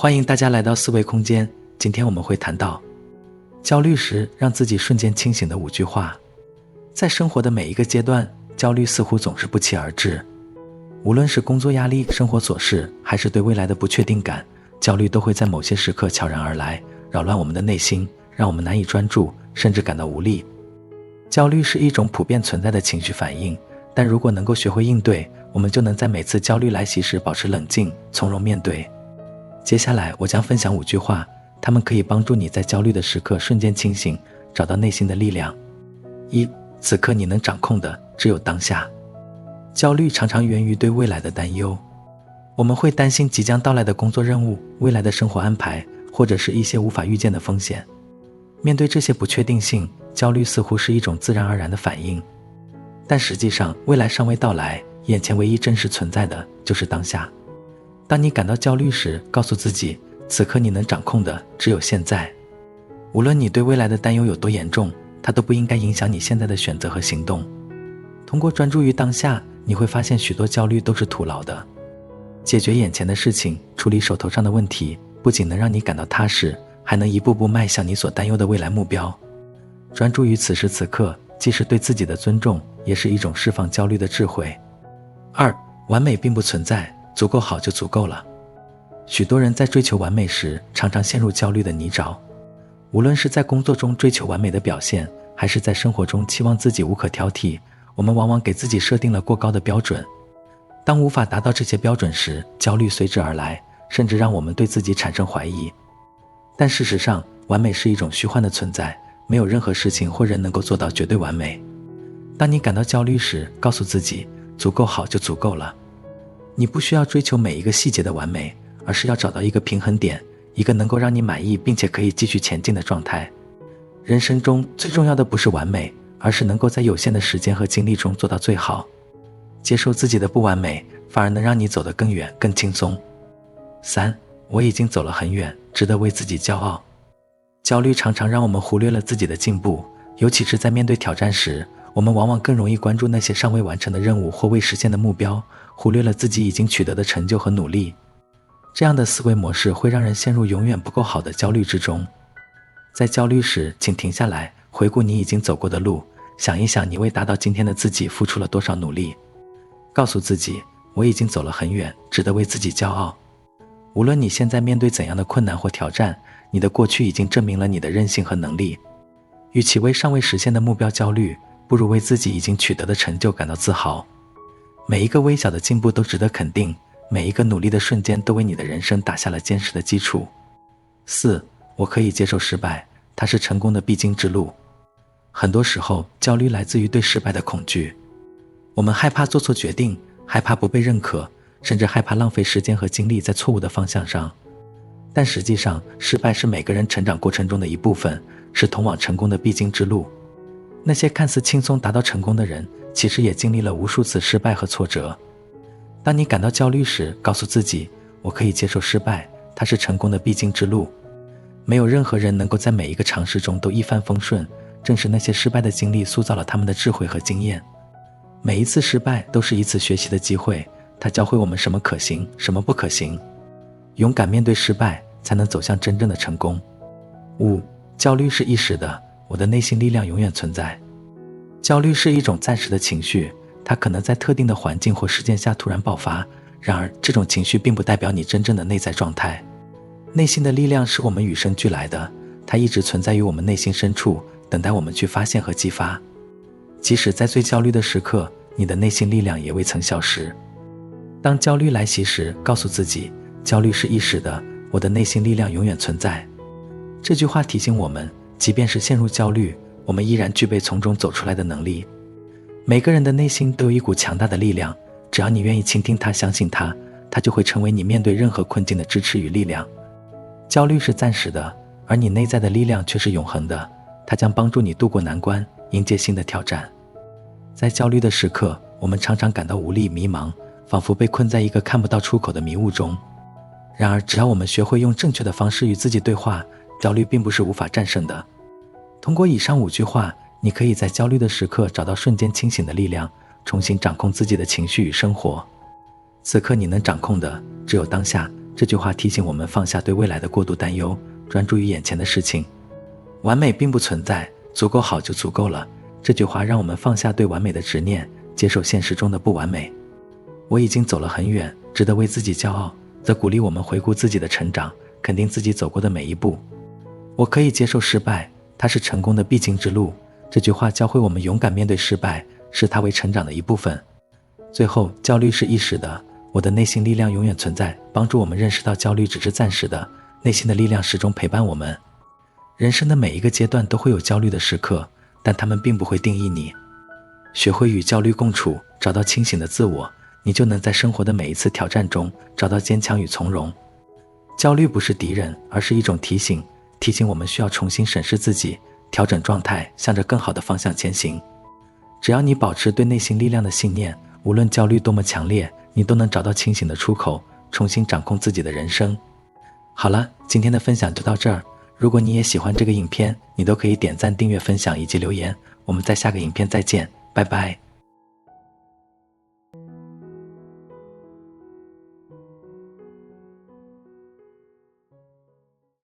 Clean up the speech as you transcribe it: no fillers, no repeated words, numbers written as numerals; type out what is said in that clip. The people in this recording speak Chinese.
欢迎大家来到思维空间。今天我们会谈到焦虑时让自己瞬间清醒的5句话。在生活的每一个阶段，焦虑似乎总是不期而至。无论是工作压力、生活琐事，还是对未来的不确定感，焦虑都会在某些时刻悄然而来，扰乱我们的内心，让我们难以专注，甚至感到无力。焦虑是一种普遍存在的情绪反应，但如果能够学会应对，我们就能在每次焦虑来袭时保持冷静，从容面对。接下来我将分享5句话，它们可以帮助你在焦虑的时刻瞬间清醒，找到内心的力量。1. 此刻你能掌控的只有当下。焦虑常常源于对未来的担忧，我们会担心即将到来的工作任务、未来的生活安排，或者是一些无法预见的风险。面对这些不确定性，焦虑似乎是一种自然而然的反应。但实际上，未来尚未到来，眼前唯一真实存在的就是当下。当你感到焦虑时，告诉自己，此刻你能掌控的只有现在。无论你对未来的担忧有多严重，它都不应该影响你现在的选择和行动。通过专注于当下，你会发现许多焦虑都是徒劳的。解决眼前的事情，处理手头上的问题，不仅能让你感到踏实，还能一步步迈向你所担忧的未来目标。专注于此时此刻，既是对自己的尊重，也是一种释放焦虑的智慧。2. 完美并不存在，足够好就足够了。许多人在追求完美时，常常陷入焦虑的泥沼。无论是在工作中追求完美的表现，还是在生活中期望自己无可挑剔，我们往往给自己设定了过高的标准。当无法达到这些标准时，焦虑随之而来，甚至让我们对自己产生怀疑。但事实上，完美是一种虚幻的存在，没有任何事情或人能够做到绝对完美。当你感到焦虑时，告诉自己，足够好就足够了。你不需要追求每一个细节的完美，而是要找到一个平衡点，一个能够让你满意并且可以继续前进的状态。人生中最重要的不是完美，而是能够在有限的时间和精力中做到最好。接受自己的不完美，反而能让你走得更远、更轻松。3. 我已经走了很远，值得为自己骄傲。焦虑常常让我们忽略了自己的进步，尤其是在面对挑战时，我们往往更容易关注那些尚未完成的任务或未实现的目标，忽略了自己已经取得的成就和努力。这样的思维模式会让人陷入永远不够好的焦虑之中。在焦虑时，请停下来，回顾你已经走过的路，想一想你为达到今天的自己付出了多少努力。告诉自己，我已经走了很远，值得为自己骄傲。无论你现在面对怎样的困难或挑战，你的过去已经证明了你的韧性和能力。与其为尚未实现的目标焦虑，不如为自己已经取得的成就感到自豪。每一个微小的进步都值得肯定，每一个努力的瞬间都为你的人生打下了坚实的基础。4. 我可以接受失败，它是成功的必经之路。很多时候，焦虑来自于对失败的恐惧。我们害怕做错决定，害怕不被认可，甚至害怕浪费时间和精力在错误的方向上。但实际上，失败是每个人成长过程中的一部分，是通往成功的必经之路。那些看似轻松达到成功的人，其实也经历了无数次失败和挫折。当你感到焦虑时，告诉自己，我可以接受失败，它是成功的必经之路。没有任何人能够在每一个尝试中都一帆风顺，正是那些失败的经历塑造了他们的智慧和经验。每一次失败都是一次学习的机会，它教会我们什么可行，什么不可行。勇敢面对失败，才能走向真正的成功。5. 焦虑是一时的，我的内心力量永远存在。焦虑是一种暂时的情绪，它可能在特定的环境或事件下突然爆发，然而这种情绪并不代表你真正的内在状态。内心的力量是我们与生俱来的，它一直存在于我们内心深处，等待我们去发现和激发。即使在最焦虑的时刻，你的内心力量也未曾消失。当焦虑来袭时，告诉自己，焦虑是一时的，我的内心力量永远存在。这句话提醒我们，即便是陷入焦虑，我们依然具备从中走出来的能力。每个人的内心都有一股强大的力量，只要你愿意倾听它，相信它，它就会成为你面对任何困境的支持与力量。焦虑是暂时的，而你内在的力量却是永恒的，它将帮助你度过难关，迎接新的挑战。在焦虑的时刻，我们常常感到无力、迷茫，仿佛被困在一个看不到出口的迷雾中。然而，只要我们学会用正确的方式与自己对话，焦虑并不是无法战胜的。通过以上5句话，你可以在焦虑的时刻找到瞬间清醒的力量，重新掌控自己的情绪与生活。此刻你能掌控的只有当下，这句话提醒我们放下对未来的过度担忧，专注于眼前的事情。完美并不存在，足够好就足够了。这句话让我们放下对完美的执念，接受现实中的不完美。我已经走了很远，值得为自己骄傲，则鼓励我们回顾自己的成长，肯定自己走过的每一步。我可以接受失败，它是成功的必经之路。这句话教会我们勇敢面对失败，视它为成长的一部分。最后，焦虑是一时的，我的内心力量永远存在，帮助我们认识到焦虑只是暂时的，内心的力量始终陪伴我们。人生的每一个阶段都会有焦虑的时刻，但它们并不会定义你。学会与焦虑共处，找到清醒的自我，你就能在生活的每一次挑战中找到坚强与从容。焦虑不是敌人，而是一种提醒，提醒我们需要重新审视自己，调整状态，向着更好的方向前行。只要你保持对内心力量的信念，无论焦虑多么强烈，你都能找到清醒的出口，重新掌控自己的人生。好了，今天的分享就到这儿。如果你也喜欢这个影片，你都可以点赞、订阅、分享以及留言。我们在下个影片再见，拜拜。